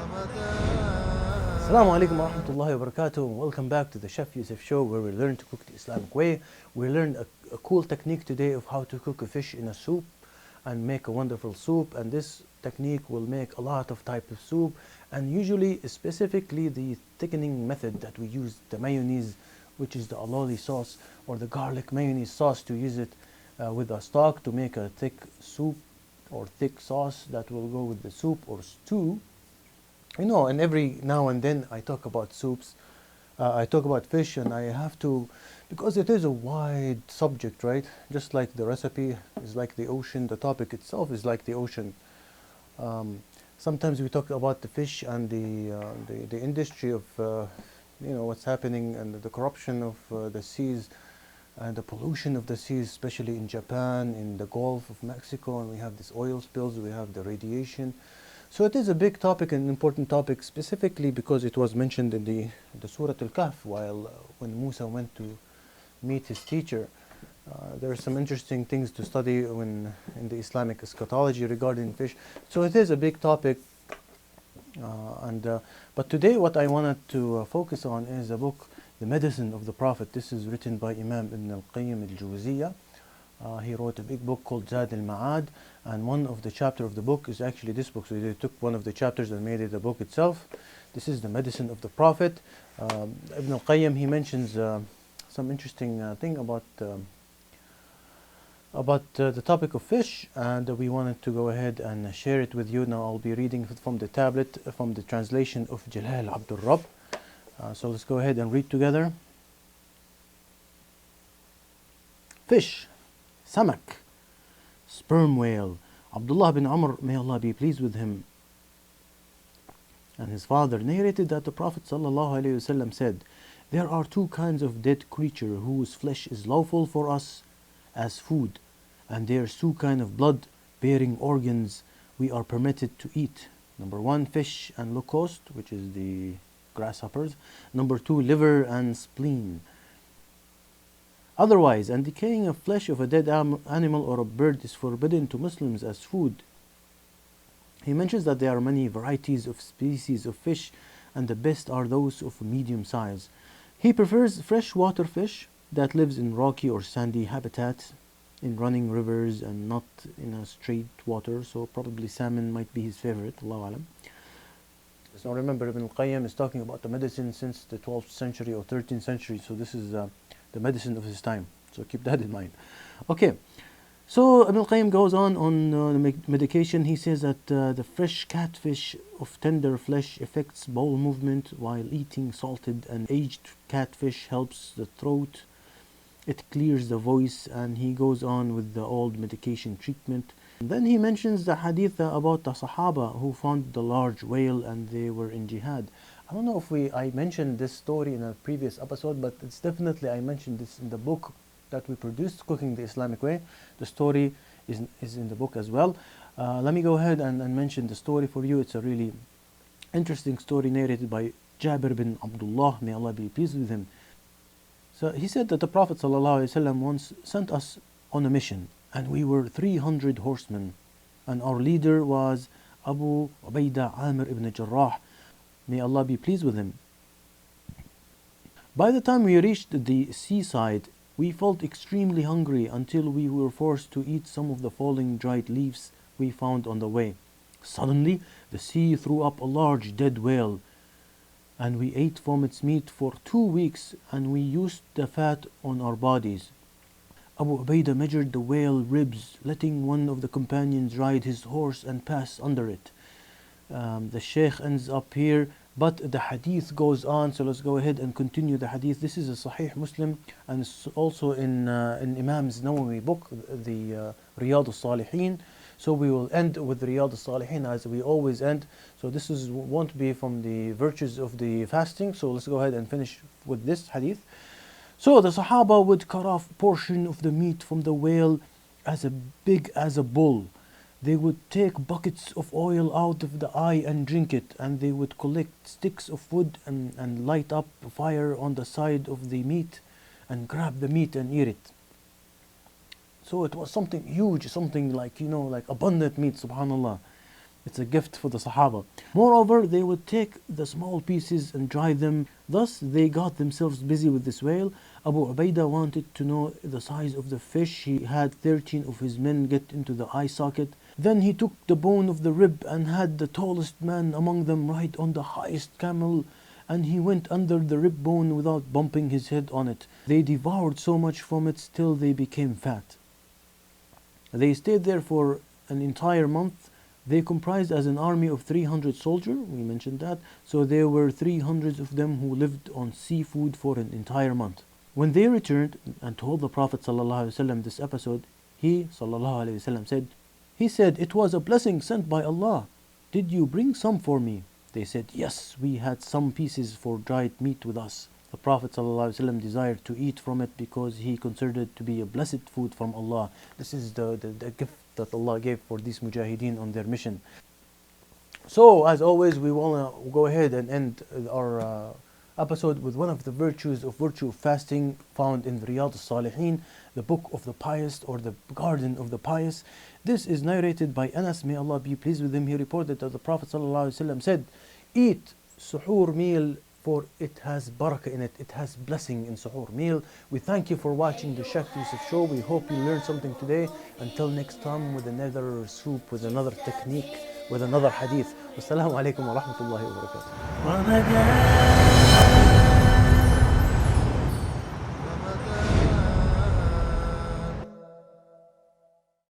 Assalamu alaikum wa rahmatullahi wa barakatuh. Welcome back to the Chef Yusuf Show, where we learn to cook the Islamic way. We learned a cool technique today of how to cook a fish in a soup and make a wonderful soup. And this technique will make a lot of type of soup. And usually, specifically the thickening method that we use, the mayonnaise, which is the aloli sauce or the garlic mayonnaise sauce, to use it with a stock to make a thick soup or thick sauce that will go with the soup or stew. And every now and then I talk about soups, I talk about fish, and I have to, because it is a wide subject, right? Just like the recipe is like the ocean, the topic itself is like the ocean. Sometimes we talk about the fish and the industry of, what's happening and the corruption of the seas and the pollution of the seas, especially in Japan, in the Gulf of Mexico, and we have these oil spills, we have the radiation. So it is a big topic, an important topic, specifically because it was mentioned in the Surah Al-Kahf when Musa went to meet his teacher. There are some interesting things to study in the Islamic eschatology regarding fish. So it is a big topic. But today what I wanted to focus on is a book, The Medicine of the Prophet. This is written by Imam Ibn al-Qayyim al-Jawziyah. He wrote a big book called Zad al-Ma'ad, and one of the chapters of the book is actually this book. So they took one of the chapters and made it a book itself. This is The Medicine of the Prophet. Ibn al-Qayyim, he mentions some interesting thing about the topic of fish, and we wanted to go ahead and share it with you. Now I'll be reading from the tablet, from the translation of Jalal Abdul Rabb. So let's go ahead and read together. Fish, Samak, sperm whale. Abdullah bin Amr, may Allah be pleased with him, and his father, narrated that the Prophet ﷺ said, "There are two kinds of dead creature whose flesh is lawful for us as food, and there's two kinds of blood-bearing organs we are permitted to eat. Number one, fish and locust, which is the grasshoppers. Number two, liver and spleen. Otherwise, and decaying of flesh of a dead animal or a bird is forbidden to Muslims as food." He mentions that there are many varieties of species of fish, and the best are those of medium size. He prefers freshwater fish that lives in rocky or sandy habitat, in running rivers and not in a straight water, so probably salmon might be his favorite, Allahu Alam. So remember, Ibn al-Qayyim is talking about the medicine since the 12th century or 13th century, so this is the medicine of his time, so keep that in mind. Okay, so Ibn al-Qayyim goes on the medication. He says that the fresh catfish of tender flesh affects bowel movement, while eating salted and aged catfish helps the throat, it clears the voice, and he goes on with the old medication treatment. And then he mentions the hadith about the Sahaba who found the large whale and they were in jihad. I don't know if I mentioned this story in a previous episode, but it's definitely, I mentioned this in the book that we produced, Cooking the Islamic Way. The story is in the book as well. Let me go ahead and mention the story for you. It's a really interesting story narrated by Jabir bin Abdullah, may Allah be pleased with him. So he said that the Prophet ﷺ once sent us on a mission, and we were 300 horsemen, and our leader was Abu Ubaidah Amir ibn Jarrah, may Allah be pleased with him. By the time we reached the seaside, we felt extremely hungry until we were forced to eat some of the falling dried leaves we found on the way. Suddenly, the sea threw up a large dead whale, and we ate from its meat for 2 weeks, and we used the fat on our bodies. Abu Ubaidah measured the whale ribs, letting one of the companions ride his horse and pass under it. The Sheikh ends up here, but the hadith goes on, so let's go ahead and continue the hadith. This is a Sahih Muslim, and it's also in Imam's Nawawi book, the Riyadh al-Salihin. So we will end with Riyadh al-Salihin as we always end. So this won't be from the virtues of the fasting, so let's go ahead and finish with this hadith. So the Sahaba would cut off a portion of the meat from the whale as big as a bull. They would take buckets of oil out of the eye and drink it, and they would collect sticks of wood and light up a fire on the side of the meat and grab the meat and eat it. So it was something huge, something like, like abundant meat, subhanallah. It's a gift for the Sahaba. Moreover, they would take the small pieces and dry them. Thus, they got themselves busy with this whale. Abu Ubaidah wanted to know the size of the fish. He had 13 of his men get into the eye socket. Then he took the bone of the rib and had the tallest man among them ride on the highest camel, and he went under the rib bone without bumping his head on it. They devoured so much from it till they became fat. They stayed there for an entire month. They comprised as an army of 300 soldiers, we mentioned that, so there were 300 of them who lived on seafood for an entire month. When they returned and told the Prophet ﷺ this episode, he ﷺ said, "It was a blessing sent by Allah. Did you bring some for me?" They said, "Yes, we had some pieces for dried meat with us." The Prophet ﷺ desired to eat from it because he considered it to be a blessed food from Allah. This is the gift that Allah gave for these mujahideen on their mission. So, as always, we want to go ahead and end our episode with one of the virtue of fasting found in Riyadh al-Salihin, the book of the pious or the garden of the pious. This is narrated by Anas, may Allah be pleased with him. He reported that the Prophet ﷺ said, "Eat suhoor meal, for it has barakah in it, it has blessing in suhoor meal." We thank you for watching the Sheikh Yusuf Show. We hope you learned something today. Until next time, with another soup, with another technique, with another hadith. Wassalamu alaikum wa rahmatullahi wa barakatuh.